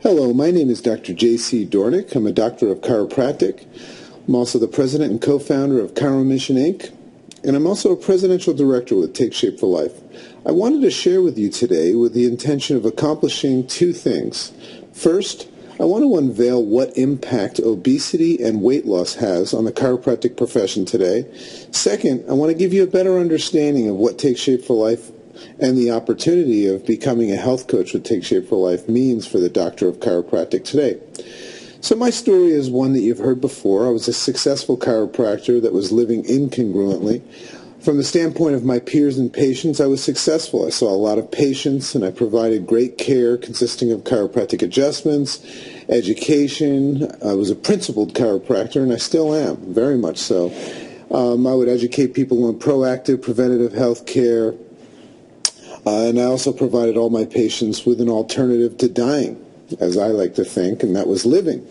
Hello, my name is Dr. J.C.Doornick. I'm a doctor of chiropractic. I'm also the president and co-founder of ChiroMission, Inc., and I'm also a presidential director with Take Shape for Life. I wanted to share with you today with the intention of accomplishing two things. First, I want to unveil what impact obesity and weight loss has on the chiropractic profession today. Second, I want to give you a better understanding of what Take Shape for Life and the opportunity of becoming a health coach with Take Shape for Life means for the doctor of chiropractic today. So my story is one that you've heard before. I was a successful chiropractor that was living incongruently. From the standpoint of my peers and patients, I was successful. I saw a lot of patients, and I provided great care consisting of chiropractic adjustments, education. I was a principled chiropractor, and I still am, very much so. I would educate people on proactive, preventative health care, and I also provided all my patients with an alternative to dying, as I like to think, and that was living.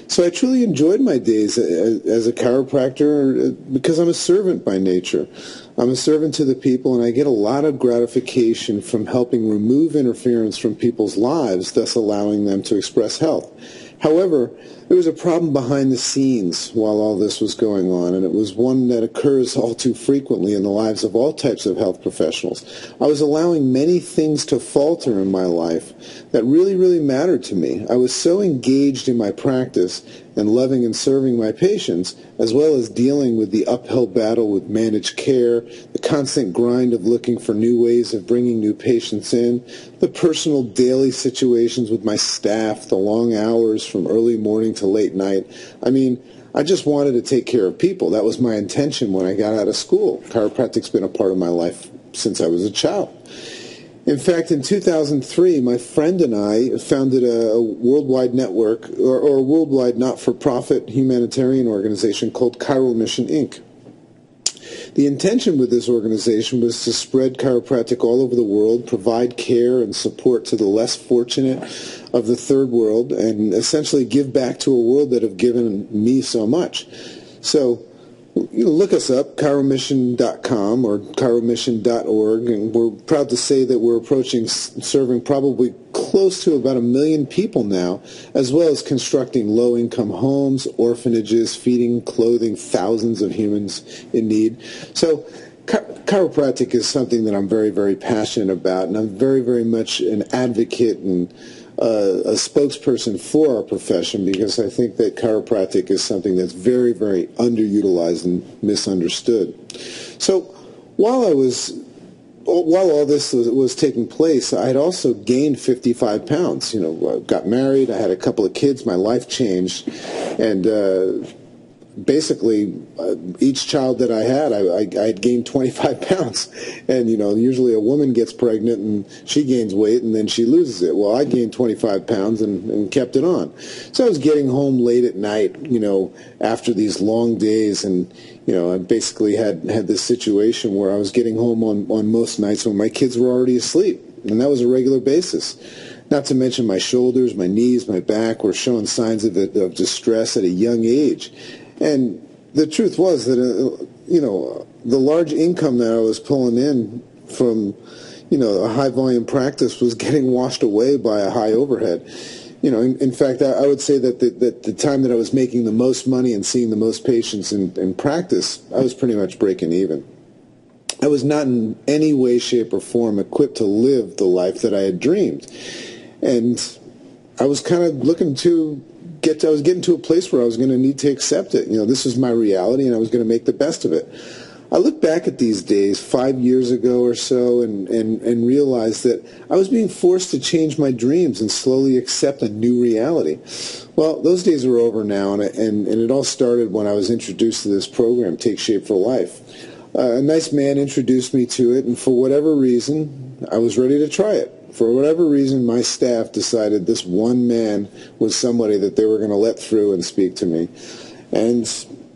So I truly enjoyed my days as a chiropractor because I'm a servant by nature. I'm a servant to the people, and I get a lot of gratification from helping remove interference from people's lives, thus allowing them to express health. However, there was a problem behind the scenes while all this was going on, and it was one that occurs all too frequently in the lives of all types of health professionals. I was allowing many things to falter in my life that really mattered to me. I was so engaged in my practice and loving and serving my patients, as well as dealing with the uphill battle with managed care, the constant grind of looking for new ways of bringing new patients in, the personal daily situations with my staff, the long hours from early morning to late night. I mean, I just wanted to take care of people. That was my intention when I got out of school. Chiropractic's been a part of my life since I was a child. In fact, in 2003, my friend and I founded a worldwide network, or a worldwide not-for-profit humanitarian organization called ChiroMission, Inc. The intention with this organization was to spread chiropractic all over the world, provide care and support to the less fortunate of the third world, and essentially give back to a world that have given me so much. So, look us up, chiromission.com or chiromission.org, and we're proud to say that we're approaching serving probably close to about 1 million people now, as well as constructing low-income homes, orphanages, feeding, clothing thousands of humans in need. So chiropractic is something that I'm very passionate about, and I'm very much an advocate and a spokesperson for our profession, because I think that chiropractic is something that's very underutilized and misunderstood. So while all this was taking place, I had also gained 55 pounds. You know, I got married, I had a couple of kids, my life changed, and basically, each child that I had, I gained 25 pounds. And, you know, usually a woman gets pregnant and she gains weight and then she loses it. Well, I gained 25 pounds and kept it on. So I was getting home late at night, you know, after these long days. And, you know, I basically had this situation where I was getting home on most nights when my kids were already asleep. And that was a regular basis. Not to mention my shoulders, my knees, my back were showing signs of distress at a young age. And the truth was that, you know, the large income that I was pulling in from, you know, a high-volume practice was getting washed away by a high overhead. You know, in fact, I would say that the time that I was making the most money and seeing the most patients in practice, I was pretty much breaking even. I was not in any way, shape, or form equipped to live the life that I had dreamed. And I was kind of looking to I was getting to a place where I was going to need to accept it. You know, this is my reality, and I was going to make the best of it. I look back at these days 5 years ago or so and realized that I was being forced to change my dreams and slowly accept a new reality. Well, those days are over now, and it all started when I was introduced to this program, Take Shape for Life. A nice man introduced me to it, and for whatever reason, I was ready to try it. For whatever reason, my staff decided this one man was somebody that they were going to let through and speak to me. And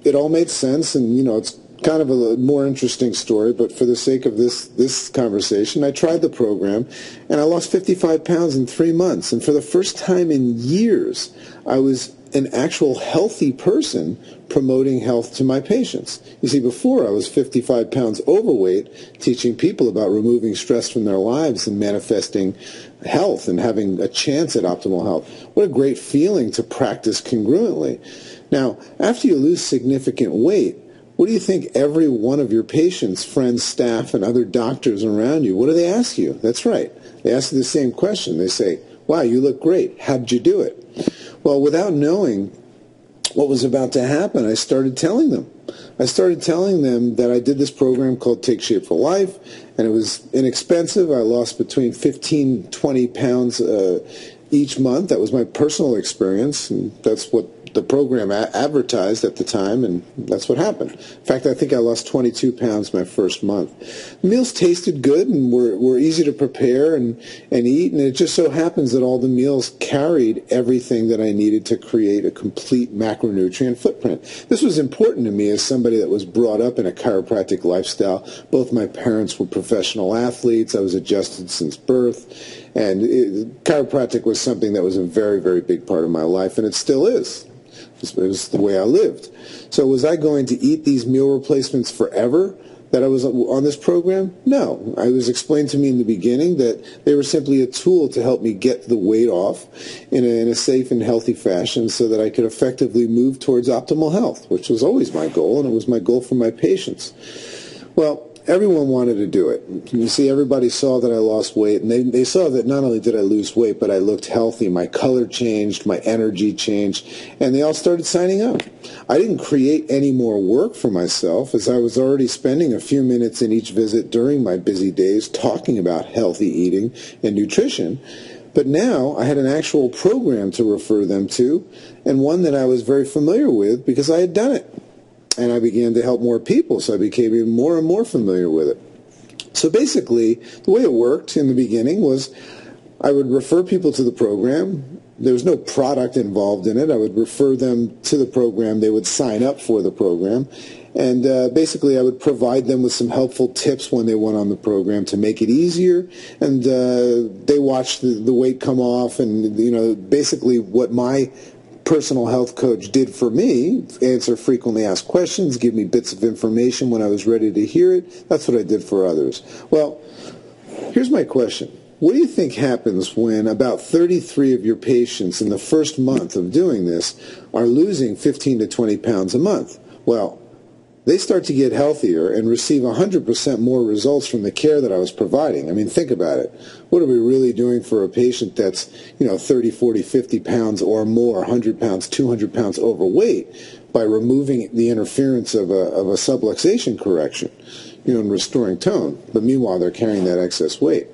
it all made sense, and, you know, it's kind of a more interesting story, but for the sake of this conversation, I tried the program, and I lost 55 pounds in 3 months. And for the first time in years, I was an actual healthy person promoting health to my patients. You see, before I was 55 pounds overweight, teaching people about removing stress from their lives and manifesting health and having a chance at optimal health. What a great feeling to practice congruently. Now, after you lose significant weight, what do you think every one of your patients, friends, staff, and other doctors around you, what do they ask you? That's right. They ask you the same question. They say, wow, you look great. How did you do it? Well, without knowing what was about to happen, I started telling them. I started telling them that I did this program called Take Shape for Life, and it was inexpensive. I lost between 15, 20 pounds each month. That was my personal experience, and that's what the program advertised at the time, and that's what happened. In fact, I think I lost 22 pounds my first month. The meals tasted good and were easy to prepare and eat, and it just so happens that all the meals carried everything that I needed to create a complete macronutrient footprint. This was important to me as somebody that was brought up in a chiropractic lifestyle. Both my parents were professional athletes. I was adjusted since birth, and chiropractic was something that was a very, very big part of my life, and it still is. It was the way I lived. So was I going to eat these meal replacements forever that I was on this program? No. It was explained to me in the beginning that they were simply a tool to help me get the weight off in a safe and healthy fashion so that I could effectively move towards optimal health, which was always my goal, and it was my goal for my patients. Well, everyone wanted to do it. You see, everybody saw that I lost weight, and they saw that not only did I lose weight, but I looked healthy. My color changed, my energy changed, and they all started signing up. I didn't create any more work for myself, as I was already spending a few minutes in each visit during my busy days talking about healthy eating and nutrition. But now I had an actual program to refer them to, and one that I was very familiar with because I had done it. And I began to help more people, so I became even more and more familiar with it. So basically, the way it worked in the beginning was I would refer people to the program. There was no product involved in it. I would refer them to the program. They would sign up for the program. And basically, I would provide them with some helpful tips when they went on the program to make it easier. And they watched the weight come off, and basically what my personal health coach did for me, answer frequently asked questions, give me bits of information when I was ready to hear it. That's what I did for others. Well, here's my question. What do you think happens when about 33 of your patients in the first month of doing this are losing 15 to 20 pounds a month? Well, they start to get healthier and receive 100% more results from the care that I was providing. I mean, think about it. What are we really doing for a patient that's, 30, 40, 50 pounds or more, 100 pounds, 200 pounds overweight by removing the interference of a subluxation correction, and restoring tone. But meanwhile, they're carrying that excess weight.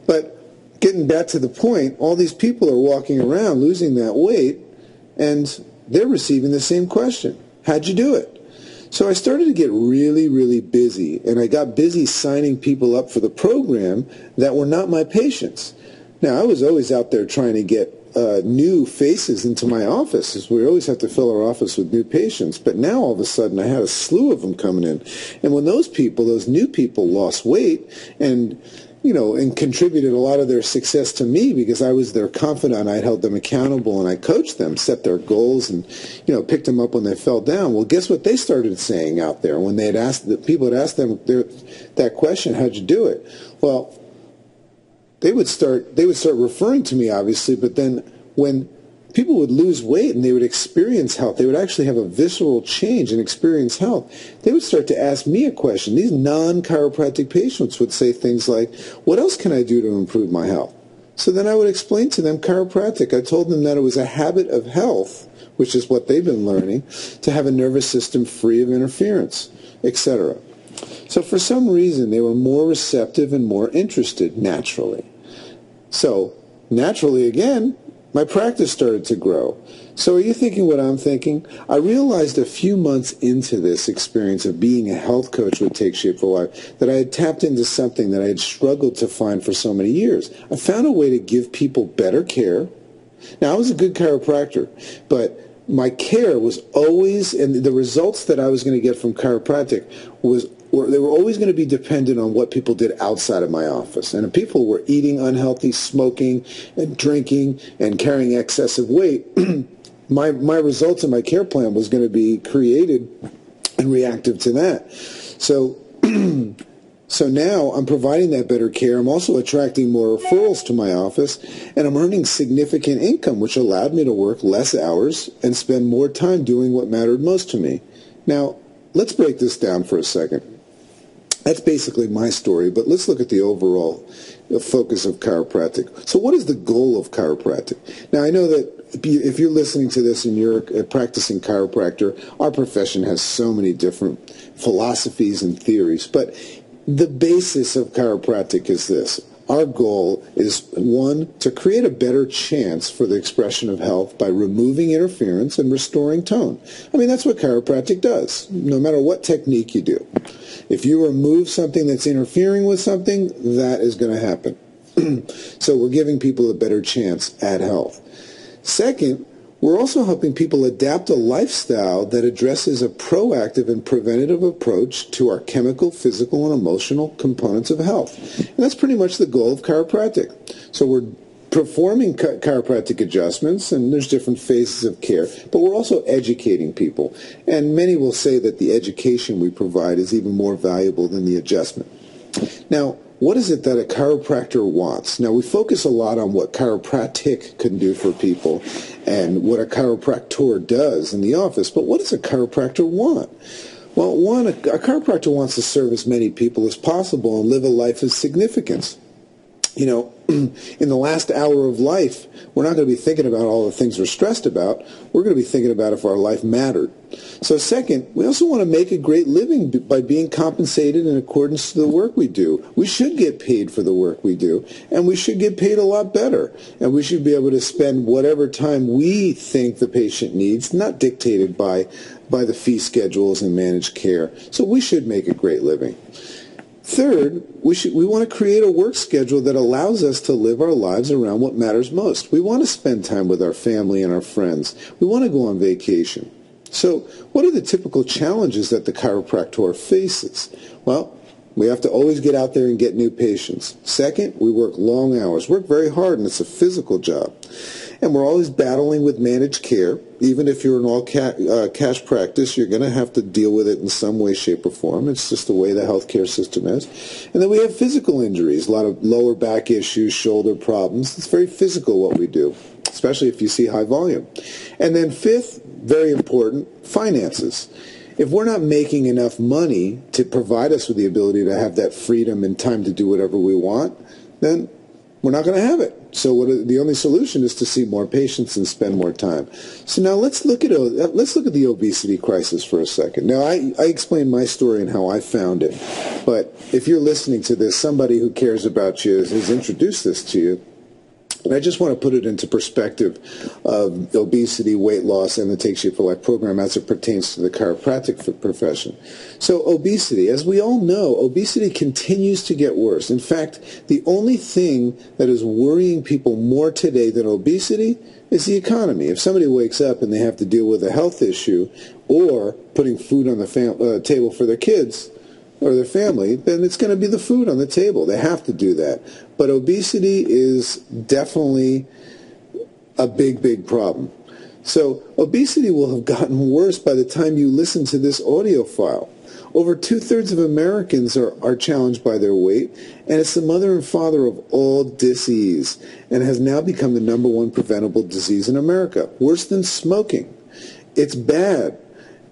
But getting back to the point, all these people are walking around losing that weight, and they're receiving the same question. How'd you do it? So I started to get really, really busy, and I got busy signing people up for the program that were not my patients. Now, I was always out there trying to get new faces into my office, as we always have to fill our office with new patients. But now, all of a sudden, I had a slew of them coming in. And when those new people lost weight and contributed a lot of their success to me because I was their confidant. I held them accountable, and I coached them, set their goals, and picked them up when they fell down. Well, guess what they started saying out there when people had asked them that question, how'd you do it? Well, they would start referring to me, obviously, but then when people would lose weight and they would experience health, they would actually have a visceral change and experience health, they would start to ask me a question. These non-chiropractic patients would say things like, what else can I do to improve my health? So then I would explain to them chiropractic. I told them that it was a habit of health, which is what they've been learning, to have a nervous system free of interference, etc. So for some reason, they were more receptive and more interested naturally. So naturally, again, my practice started to grow. So are you thinking what I'm thinking? I realized a few months into this experience of being a health coach with Take Shape for Life that I had tapped into something that I had struggled to find for so many years. I found a way to give people better care. Now, I was a good chiropractor, but my care was always, and the results that I was going to get from chiropractic they were always going to be dependent on what people did outside of my office. And if people were eating unhealthy, smoking, and drinking, and carrying excessive weight, my results in my care plan was going to be created and reactive to that. So so now I'm providing that better care. I'm also attracting more referrals to my office, and I'm earning significant income, which allowed me to work less hours and spend more time doing what mattered most to me. Now, let's break this down for a second. That's basically my story, but let's look at the overall focus of chiropractic. So what is the goal of chiropractic? Now, I know that if you're listening to this and you're a practicing chiropractor, our profession has so many different philosophies and theories, but the basis of chiropractic is this. Our goal is, one, to create a better chance for the expression of health by removing interference and restoring tone. I mean, that's what chiropractic does, no matter what technique you do. If you remove something that's interfering with something, that is going to happen. So we're giving people a better chance at health. Second, we're also helping people adapt a lifestyle that addresses a proactive and preventative approach to our chemical, physical, and emotional components of health. And that's pretty much the goal of chiropractic. So we're performing chiropractic adjustments, and there's different phases of care, but we're also educating people. And many will say that the education we provide is even more valuable than the adjustment. Now, what is it that a chiropractor wants? Now, we focus a lot on what chiropractic can do for people and what a chiropractor does in the office, but what does a chiropractor want? Well, one, a chiropractor wants to serve as many people as possible and live a life of significance. You know, in the last hour of life, we're not going to be thinking about all the things we're stressed about. We're going to be thinking about if our life mattered. So second, we also want to make a great living by being compensated in accordance to the work we do. We should get paid for the work we do, and we should get paid a lot better. And we should be able to spend whatever time we think the patient needs, not dictated by the fee schedules and managed care. So we should make a great living. Third, we want to create a work schedule that allows us to live our lives around what matters most. We want to spend time with our family and our friends. We want to go on vacation. So what are the typical challenges that the chiropractor faces? Well, we have to always get out there and get new patients. Second, we work long hours, work very hard, and it's a physical job. And we're always battling with managed care. Even if you're an all-cash practice, you're going to have to deal with it in some way, shape, or form. It's just the way the healthcare system is. And then we have physical injuries, a lot of lower back issues, shoulder problems. It's very physical what we do, especially if you see high volume. And then fifth, very important, finances. If we're not making enough money to provide us with the ability to have that freedom and time to do whatever we want, then we're not going to have it. So the only solution is to see more patients and spend more time. So now let's look at the obesity crisis for a second. Now, I explained my story and how I found it. But if you're listening to this, somebody who cares about you has introduced this to you. And I just want to put it into perspective of obesity, weight loss, and the Take Shape for Life program as it pertains to the chiropractic profession. So obesity, as we all know, obesity continues to get worse. In fact, the only thing that is worrying people more today than obesity is the economy. If somebody wakes up and they have to deal with a health issue or putting food on the table for their kids, or their family, then it's going to be the food on the table. They have to do that. But obesity is definitely a big, big problem. So obesity will have gotten worse by the time you listen to this audio file. Over 2/3 of Americans are challenged by their weight, and it's the mother and father of all disease, and has now become the #1 preventable disease in America, worse than smoking. It's bad.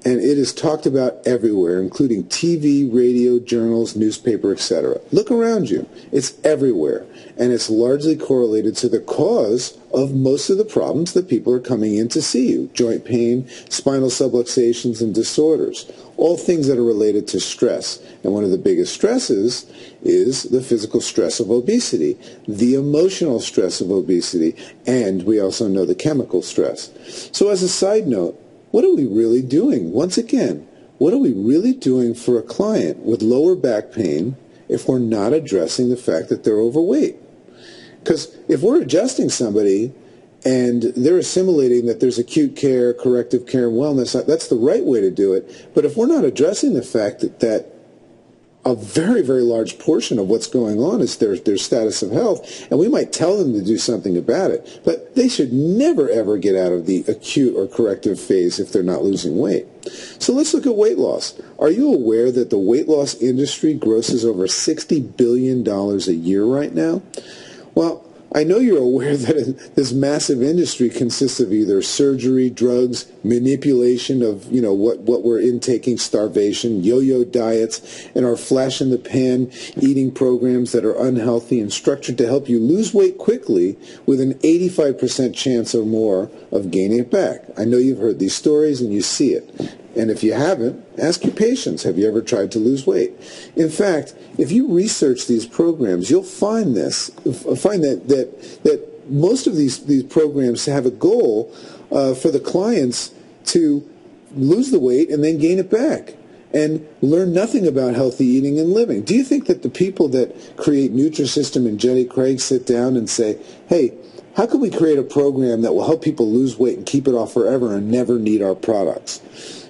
And it is talked about everywhere, including TV, radio, journals, newspaper, etc. Look around you. It's everywhere. And it's largely correlated to the cause of most of the problems that people are coming in to see you. Joint pain, spinal subluxations, and disorders. All things that are related to stress. And one of the biggest stresses is the physical stress of obesity, the emotional stress of obesity, and we also know the chemical stress. So as a side note, what are we really doing? Once again, what are we really doing for a client with lower back pain if we're not addressing the fact that they're overweight? Because if we're adjusting somebody And they're assimilating that there's acute care, corrective care, and wellness. That's the right way to do it. But if we're not addressing the fact that a very, very large portion of what's going on is their status of health, and we might tell them to do something about it, but they should never, ever get out of the acute or corrective phase if they're not losing weight. So let's look at weight loss. Are you aware that the weight loss industry grosses over $60 billion a year right now? Well, I know you're aware that this massive industry consists of either surgery, drugs, manipulation of, what we're intaking, starvation, yo-yo diets, and our flash-in-the-pan eating programs that are unhealthy and structured to help you lose weight quickly with an 85% chance or more of gaining it back. I know you've heard these stories and you see it. And if you haven't, ask your patients, have you ever tried to lose weight? In fact, if you research these programs, you'll find that most of these programs have a goal for the clients to lose the weight and then gain it back and learn nothing about healthy eating and living. Do you think that the people that create Nutrisystem and Jenny Craig sit down and say, hey, how can we create a program that will help people lose weight and keep it off forever and never need our products?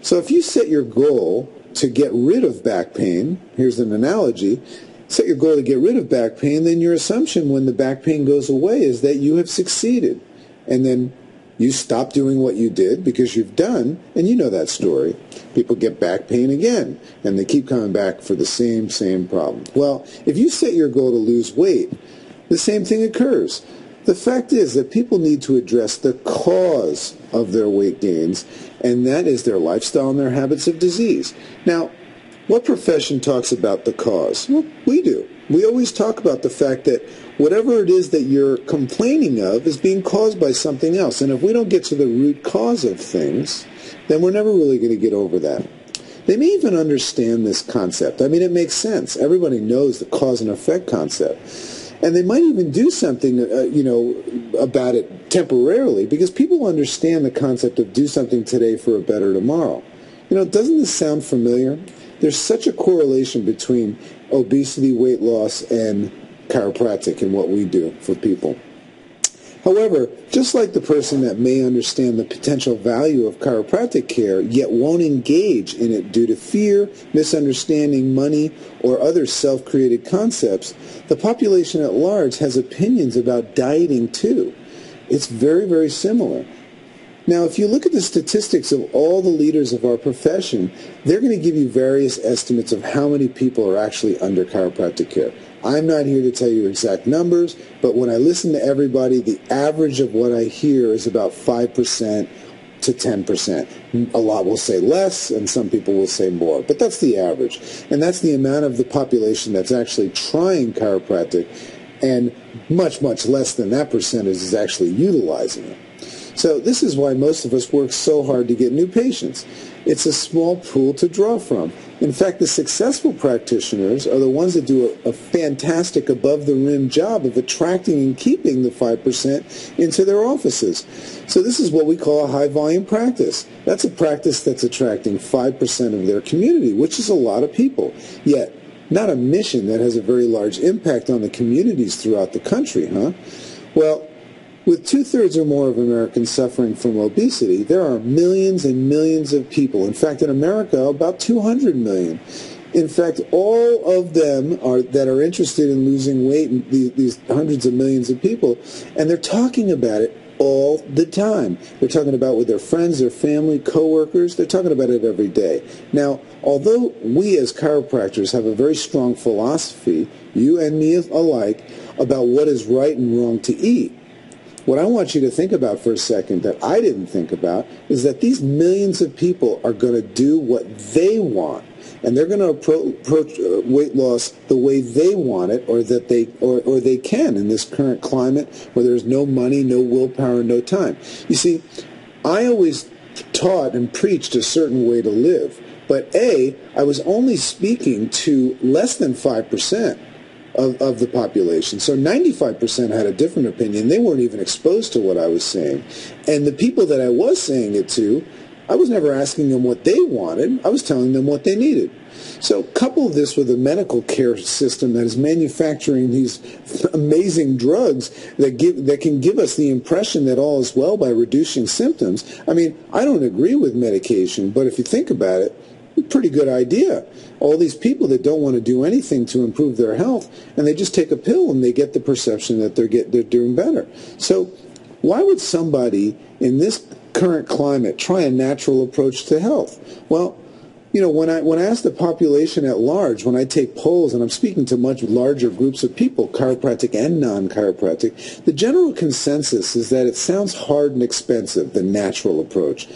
So if you set your goal to get rid of back pain, here's an analogy, set your goal to get rid of back pain, then your assumption when the back pain goes away is that you have succeeded. And then you stop doing what you did because you've done, and you know that story. People get back pain again, and they keep coming back for the same problem. Well, if you set your goal to lose weight, the same thing occurs. The fact is that people need to address the cause of their weight gains, and that is their lifestyle and their habits of disease. Now, what profession talks about the cause? Well, we do. We always talk about the fact that whatever it is that you're complaining of is being caused by something else. And if we don't get to the root cause of things, then we're never really going to get over that. They may even understand this concept. I mean, it makes sense. Everybody knows the cause and effect concept. And they might even do something, about it temporarily, because people understand the concept of do something today for a better tomorrow. Doesn't this sound familiar? There's such a correlation between obesity, weight loss, and chiropractic and what we do for people. However, just like the person that may understand the potential value of chiropractic care, yet won't engage in it due to fear, misunderstanding, money, or other self-created concepts, the population at large has opinions about dieting too. It's very, very similar. Now, if you look at the statistics of all the leaders of our profession, they're going to give you various estimates of how many people are actually under chiropractic care. I'm not here to tell you exact numbers, but when I listen to everybody, the average of what I hear is about 5% to 10%. A lot will say less, and some people will say more, but that's the average. And that's the amount of the population that's actually trying chiropractic, and much, much less than that percentage is actually utilizing it. So this is why most of us work so hard to get new patients. It's a small pool to draw from. In fact, the successful practitioners are the ones that do a fantastic above-the-rim job of attracting and keeping the 5% into their offices. So this is what we call a high-volume practice. That's a practice that's attracting 5% of their community, which is a lot of people. Yet, not a mission that has a very large impact on the communities throughout the country, huh? Well, with 2/3 or more of Americans suffering from obesity, there are millions and millions of people. In fact, in America, about 200 million. In fact, all of them that are interested in losing weight, these hundreds of millions of people, and they're talking about it all the time. They're talking about it with their friends, their family, coworkers. They're talking about it every day. Now, although we as chiropractors have a very strong philosophy, you and me alike, about what is right and wrong to eat, what I want you to think about for a second that I didn't think about is that these millions of people are going to do what they want, and they're going to approach weight loss the way they want it, or that they can in this current climate where there's no money, no willpower, no time. You see, I always taught and preached a certain way to live, but I was only speaking to less than 5%. Of the population. So 95% had a different opinion. They weren't even exposed to what I was saying. And the people that I was saying it to I was never asking them what they wanted. I was telling them what they needed. So couple this with a medical care system that is manufacturing these amazing drugs that can give us the impression that all is well by reducing symptoms. I mean, I don't agree with medication, but if you think about it, pretty good idea. All these people that don't want to do anything to improve their health, and they just take a pill and they get the perception that they're doing better. So why would somebody in this current climate try a natural approach to health? Well, you know, when I ask the population at large, when I take polls, and I'm speaking to much larger groups of people, chiropractic and non-chiropractic, the general consensus is that it sounds hard and expensive, the natural approach.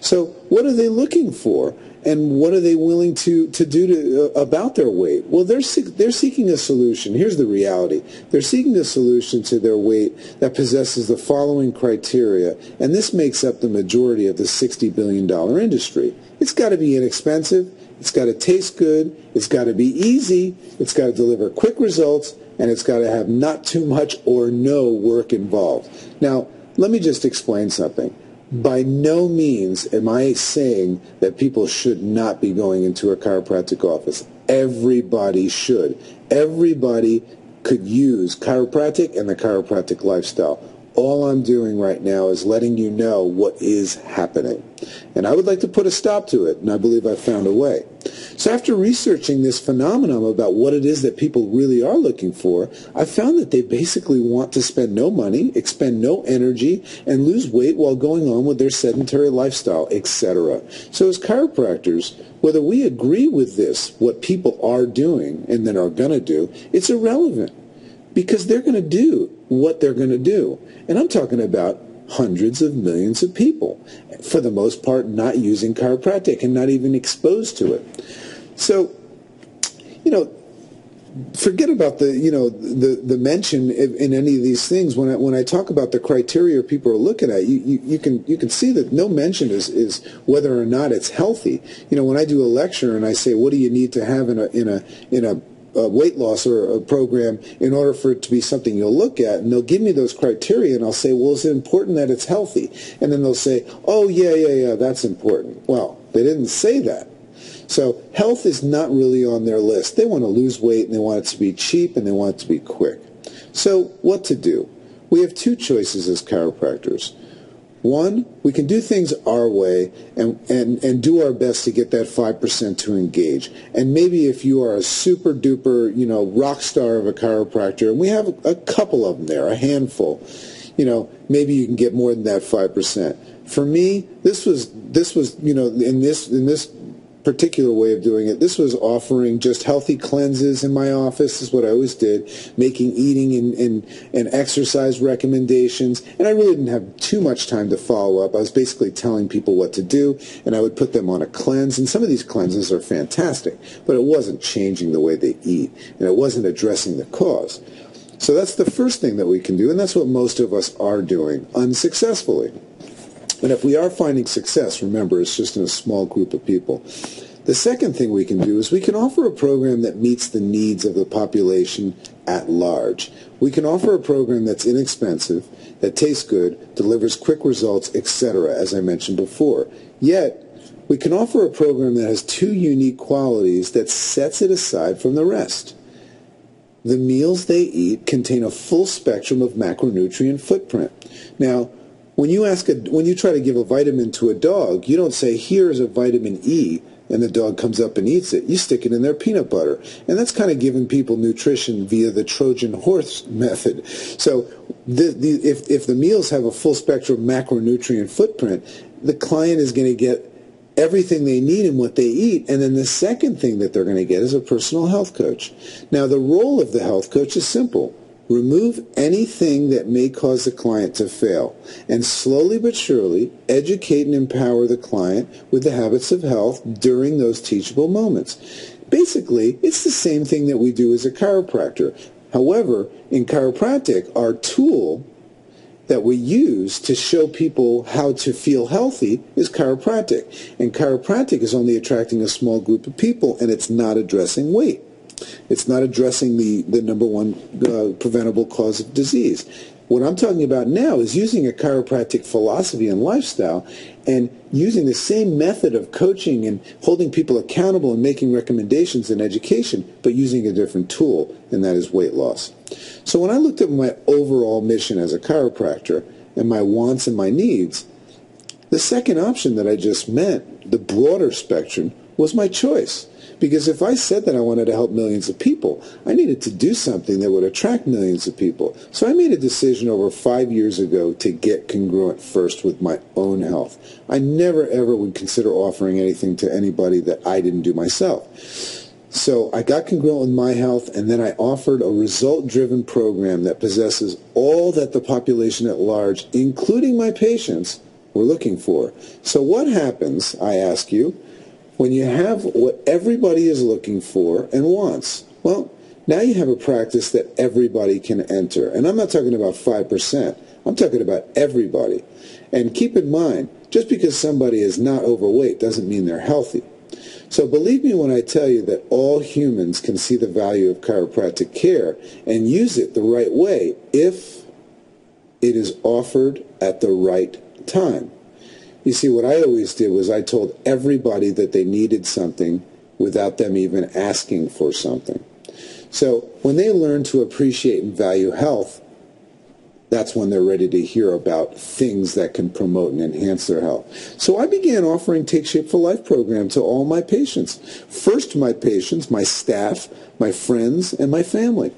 So what are they looking for? And what are they willing to do about their weight? Well, they're seeking a solution. Here's the reality. They're seeking a solution to their weight that possesses the following criteria, and this makes up the majority of the $60 billion industry. It's got to be inexpensive. It's got to taste good. It's got to be easy. It's got to deliver quick results, and it's got to have not too much or no work involved. Now, let me just explain something. By no means am I saying that people should not be going into a chiropractic office. Everybody should. Everybody could use chiropractic and the chiropractic lifestyle. All I'm doing right now is letting you know what is happening. And I would like to put a stop to it, and I believe I've found a way. So after researching this phenomenon about what it is that people really are looking for, I found that they basically want to spend no money, expend no energy, and lose weight while going on with their sedentary lifestyle, etc. So as chiropractors, whether we agree with this, what people are doing and then are going to do, it's irrelevant. Because they're going to do what they're going to do. And I'm talking about hundreds of millions of people, for the most part not using chiropractic and not even exposed to it. So, you know, forget about the mention in any of these things. When I talk about the criteria people are looking at, you can see that no mention is whether or not it's healthy. You know, when I do a lecture and I say, what do you need to have in a weight loss or a program in order for it to be something you'll look at, and they'll give me those criteria, and I'll say, well, is it important that it's healthy? And then they'll say, oh, yeah, that's important. Well, they didn't say that. So health is not really on their list. They want to lose weight, and they want it to be cheap, and they want it to be quick. So what to do? We have two choices as chiropractors. One, we can do things our way and do our best to get that 5% to engage. And maybe if you are a super duper, rock star of a chiropractor, and we have a couple of them there, a handful, maybe you can get more than that 5%. For me, this was in this particular way of doing it, this was offering just healthy cleanses in my office. This is what I always did, making eating and exercise recommendations, and I really didn't have too much time to follow up. I was basically telling people what to do, and I would put them on a cleanse, and some of these cleanses are fantastic, but it wasn't changing the way they eat, and it wasn't addressing the cause. So that's the first thing that we can do, and that's what most of us are doing, unsuccessfully. And if we are finding success, remember, it's just in a small group of people. The second thing we can do is we can offer a program that meets the needs of the population at large. We can offer a program that's inexpensive, that tastes good, delivers quick results, etc., as I mentioned before. Yet, we can offer a program that has two unique qualities that sets it aside from the rest. The meals they eat contain a full spectrum of macronutrient footprint. Now, when you try to give a vitamin to a dog, you don't say, here's a vitamin E, and the dog comes up and eats it. You stick it in their peanut butter. And that's kind of giving people nutrition via the Trojan horse method. So if the meals have a full spectrum macronutrient footprint, the client is going to get everything they need in what they eat. And then the second thing that they're going to get is a personal health coach. Now, the role of the health coach is simple. Remove anything that may cause the client to fail, and slowly but surely educate and empower the client with the habits of health during those teachable moments. Basically, it's the same thing that we do as a chiropractor. However, in chiropractic, our tool that we use to show people how to feel healthy is chiropractic. And chiropractic is only attracting a small group of people, and it's not addressing weight. It's not addressing the number one preventable cause of disease. What I'm talking about now is using a chiropractic philosophy and lifestyle and using the same method of coaching and holding people accountable and making recommendations in education, but using a different tool, and that is weight loss. So when I looked at my overall mission as a chiropractor and my wants and my needs, the second option that I just meant, the broader spectrum, was my choice. Because if I said that I wanted to help millions of people, I needed to do something that would attract millions of people. So I made a decision over 5 years ago to get congruent first with my own health. I never ever would consider offering anything to anybody that I didn't do myself. So I got congruent with my health, and then I offered a result-driven program that possesses all that the population at large, including my patients, were looking for. So what happens, I ask you, when you have what everybody is looking for and wants? Well, now you have a practice that everybody can enter. And I'm not talking about 5%. I'm talking about everybody. And keep in mind, just because somebody is not overweight doesn't mean they're healthy. So believe me when I tell you that all humans can see the value of chiropractic care and use it the right way if it is offered at the right time. You see, what I always did was I told everybody that they needed something without them even asking for something. So when they learn to appreciate and value health, that's when they're ready to hear about things that can promote and enhance their health. So I began offering Take Shape for Life program to all my patients. First to my patients, my staff, my friends, and my family.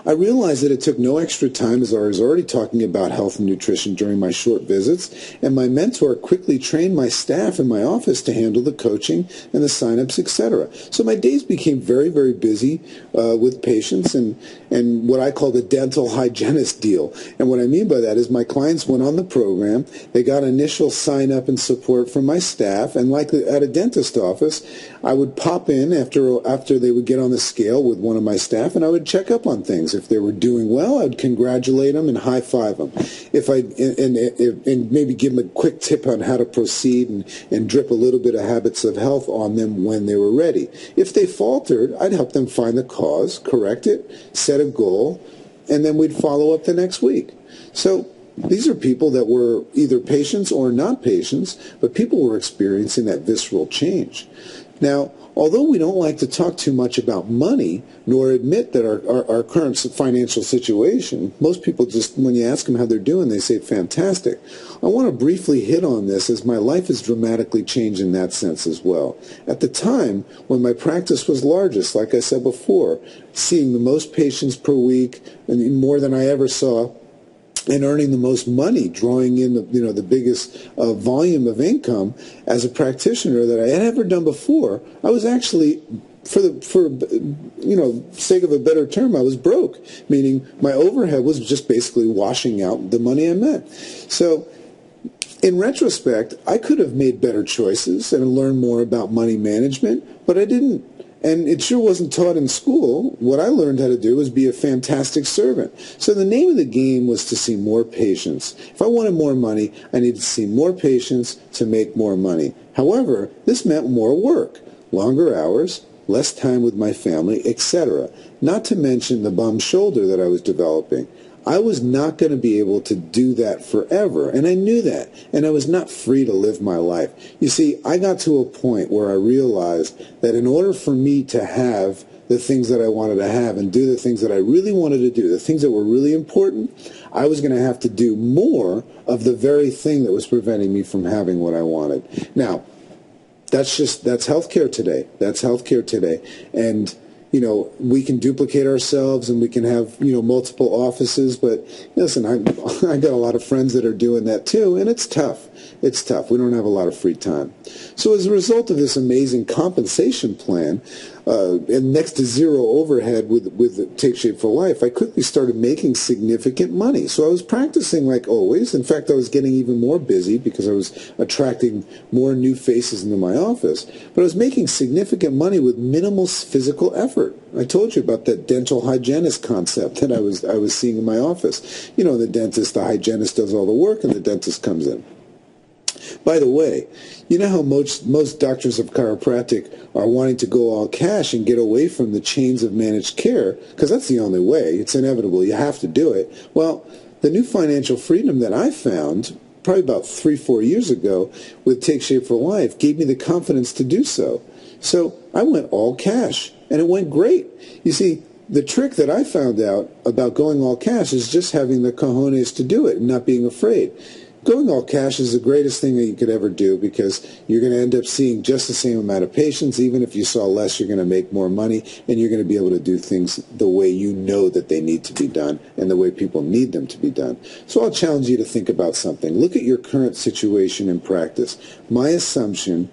I realized that it took no extra time, as I was already talking about health and nutrition during my short visits, and my mentor quickly trained my staff in my office to handle the coaching and the sign-ups, etc. So my days became very, very busy with patients and what I call the dental hygienist deal. And what I mean by that is my clients went on the program, they got initial sign-up and support from my staff, and like at a dentist office, I would pop in after they would get on the scale with one of my staff, and I would check up on things. If they were doing well, I'd congratulate them and high-five them. And maybe give them a quick tip on how to proceed and drip a little bit of habits of health on them when they were ready. If they faltered, I'd help them find the cause, correct it, set a goal, and then we'd follow up the next week. So these are people that were either patients or not patients, but people were experiencing that visceral change. Now, although we don't like to talk too much about money, nor admit that our current financial situation, most people just, when you ask them how they're doing, they say, fantastic. I want to briefly hit on this, as my life has dramatically changed in that sense as well. At the time, when my practice was largest, like I said before, seeing the most patients per week, and more than I ever saw, and earning the most money, drawing in the biggest volume of income as a practitioner that I had ever done before, I was actually, for sake of a better term, I was broke, meaning my overhead was just basically washing out the money I made. So in retrospect, I could have made better choices and learned more about money management, but I didn't. And it sure wasn't taught in school. What I learned how to do was be a fantastic servant. So the name of the game was to see more patients. If I wanted more money, I needed to see more patients to make more money. However, this meant more work, longer hours, less time with my family, etc. Not to mention the bum shoulder that I was developing. I was not going to be able to do that forever, and I knew that, and I was not free to live my life. You see, I got to a point where I realized that in order for me to have the things that I wanted to have and do the things that I really wanted to do, the things that were really important, I was going to have to do more of the very thing that was preventing me from having what I wanted. Now, that's healthcare today. That's healthcare today. And we can duplicate ourselves and we can have, multiple offices, but listen, I got a lot of friends that are doing that too, and it's tough. It's tough. We don't have a lot of free time. So as a result of this amazing compensation plan, and next to zero overhead with Take Shape for Life, I quickly started making significant money. So I was practicing like always. In fact, I was getting even more busy because I was attracting more new faces into my office. But I was making significant money with minimal physical effort. I told you about that dental hygienist concept that I was seeing in my office. The hygienist does all the work and the dentist comes in. By the way, you know how most doctors of chiropractic are wanting to go all cash and get away from the chains of managed care, because that's the only way. It's inevitable. You have to do it. Well, the new financial freedom that I found probably about 3-4 years ago with Take Shape for Life gave me the confidence to do so. So I went all cash, and it went great. You see, the trick that I found out about going all cash is just having the cojones to do it and not being afraid. Going all cash is the greatest thing that you could ever do because you're going to end up seeing just the same amount of patients. Even if you saw less, you're going to make more money, and you're going to be able to do things the way you know that they need to be done and the way people need them to be done. So I'll challenge you to think about something. Look at your current situation in practice. My assumption,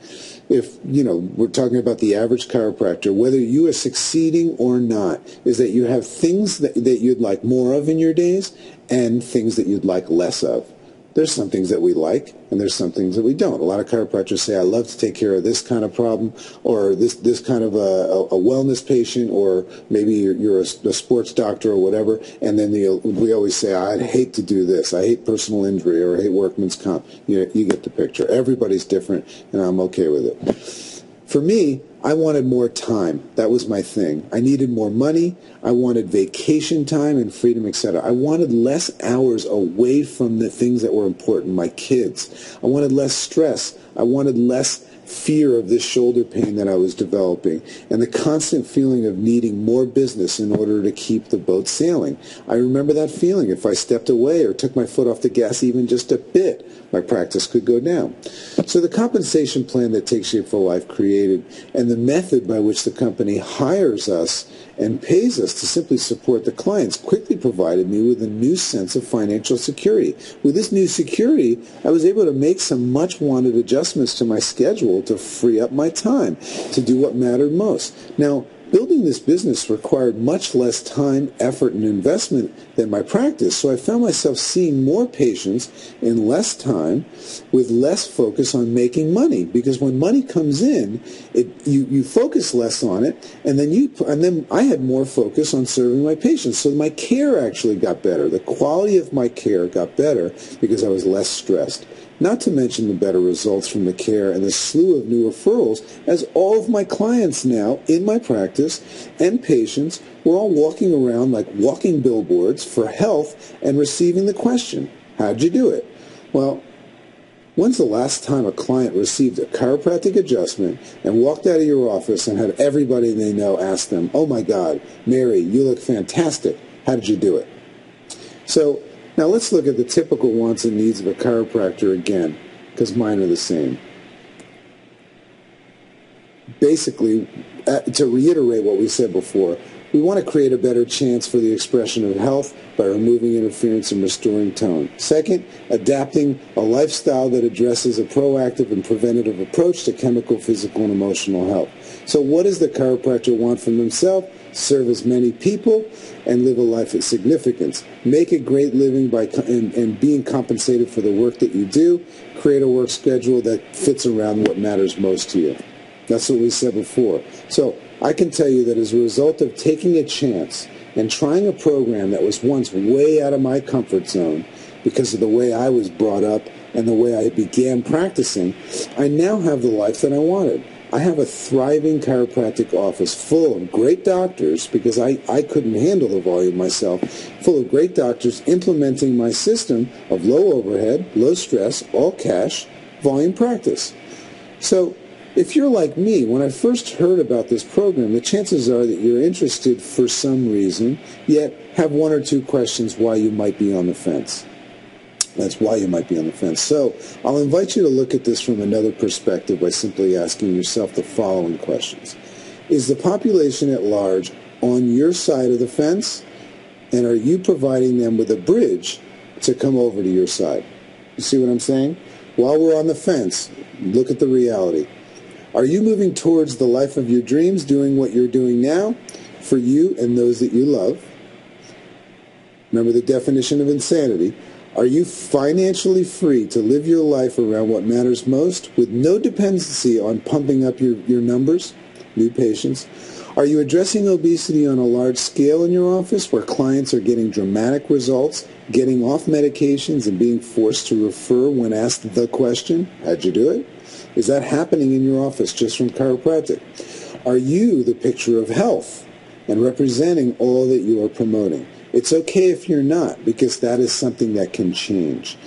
if, we're talking about the average chiropractor, whether you are succeeding or not, is that you have things that you'd like more of in your days and things that you'd like less of. There's some things that we like, and there's some things that we don't. A lot of chiropractors say, I love to take care of this kind of problem, or this kind of a wellness patient, or maybe you're a sports doctor or whatever, and then we always say, I'd hate to do this. I hate personal injury, or I hate workman's comp. You get the picture. Everybody's different, and I'm okay with it. For me, I wanted more time. That was my thing. I needed more money. I wanted vacation time and freedom, etc. I wanted less hours away from the things that were important, my kids. I wanted less stress. I wanted less fear of this shoulder pain that I was developing and the constant feeling of needing more business in order to keep the boat sailing. I remember that feeling. If I stepped away or took my foot off the gas even just a bit, my practice could go down. So the compensation plan that Take Shape for Life created and the method by which the company hires us and pays us to simply support the clients quickly provided me with a new sense of financial security. With this new security, I was able to make some much-wanted adjustments to my schedule to free up my time to do what mattered most. Now, building this business required much less time, effort, and investment than my practice, so I found myself seeing more patients in less time with less focus on making money. Because when money comes in, you focus less on it, and then I had more focus on serving my patients. So my care actually got better. The quality of my care got better because I was less stressed. Not to mention the better results from the care and the slew of new referrals, as all of my clients now in my practice and patients were all walking around like walking billboards for health and receiving the question, how'd you do it? Well, when's the last time a client received a chiropractic adjustment and walked out of your office and had everybody they know ask them, oh my God, Mary, you look fantastic. How did you do it? So, now let's look at the typical wants and needs of a chiropractor again, because mine are the same. Basically, to reiterate what we said before, we want to create a better chance for the expression of health by removing interference and restoring tone. Second, adapting a lifestyle that addresses a proactive and preventative approach to chemical, physical, and emotional health. So what does the chiropractor want from himself? Serve as many people and live a life of significance. Make a great living by and being compensated for the work that you do. Create a work schedule that fits around what matters most to you. That's what we said before. So I can tell you that as a result of taking a chance and trying a program that was once way out of my comfort zone because of the way I was brought up and the way I began practicing, I now have the life that I wanted. I have a thriving chiropractic office full of great doctors, because I couldn't handle the volume myself, full of great doctors implementing my system of low overhead, low stress, all cash, volume practice. So if you're like me, when I first heard about this program, the chances are that you're interested for some reason, yet have one or two questions why you might be on the fence. That's why you might be on the fence. So I'll invite you to look at this from another perspective by simply asking yourself the following questions. Is the population at large on your side of the fence? And are you providing them with a bridge to come over to your side? You see what I'm saying? While we're on the fence, look at the reality. Are you moving towards the life of your dreams, doing what you're doing now for you and those that you love? Remember the definition of insanity. Are you financially free to live your life around what matters most with no dependency on pumping up your numbers, new patients? Are you addressing obesity on a large scale in your office where clients are getting dramatic results, getting off medications and being forced to refer when asked the question, how'd you do it? Is that happening in your office just from chiropractic? Are you the picture of health and representing all that you are promoting? It's okay if you're not, because that is something that can change.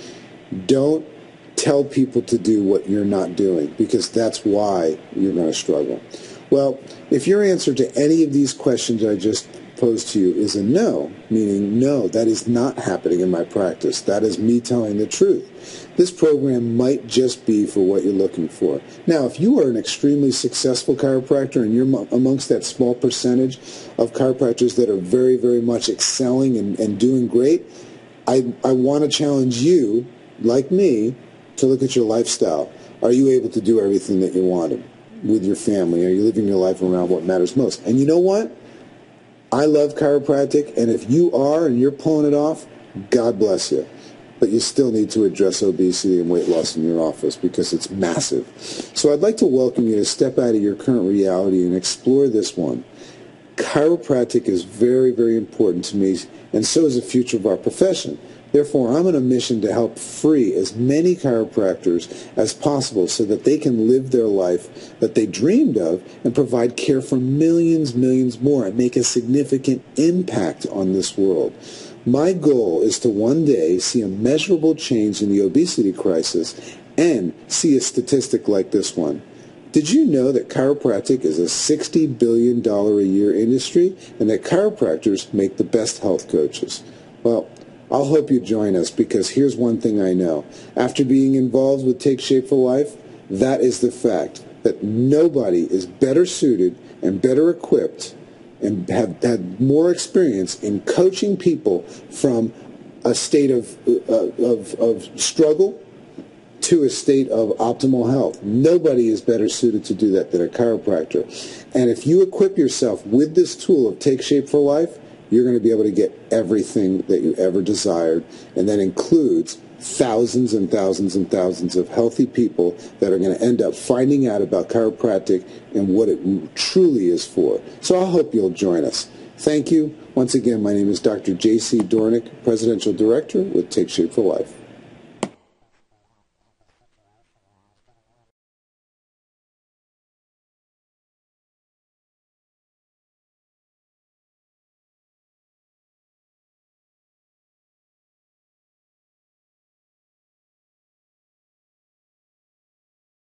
Don't tell people to do what you're not doing, because that's why you're going to struggle. Well, if your answer to any of these questions I just posed to you is a no, meaning no, that is not happening in my practice, that is me telling the truth, this program might just be for what you're looking for. Now, if you are an extremely successful chiropractor and you're amongst that small percentage of chiropractors that are very, very much excelling and doing great, I want to challenge you, like me, to look at your lifestyle. Are you able to do everything that you wanted with your family? Are you living your life around what matters most? And you know what? I love chiropractic, and if you are and you're pulling it off, God bless you. But you still need to address obesity and weight loss in your office, because it's massive. So I'd like to welcome you to step out of your current reality and explore this one. Chiropractic is very, very important to me, and so is the future of our profession. Therefore, I'm on a mission to help free as many chiropractors as possible so that they can live their life that they dreamed of and provide care for millions more and make a significant impact on this world. My goal is to one day see a measurable change in the obesity crisis and see a statistic like this one. Did you know that chiropractic is a $60 billion a year industry and that chiropractors make the best health coaches? Well, I'll hope you join us, because here's one thing I know. After being involved with Take Shape for Life, that is the fact that nobody is better suited and better equipped and have had more experience in coaching people from a state of struggle to a state of optimal health. Nobody is better suited to do that than a chiropractor. And if you equip yourself with this tool of Take Shape for Life, you're going to be able to get everything that you ever desired, and that includes thousands and thousands and thousands of healthy people that are going to end up finding out about chiropractic and what it truly is for. So I hope you'll join us. Thank you. Once again, my name is Dr. J.C.Doornick, Presidential Director with Take Shape for Life.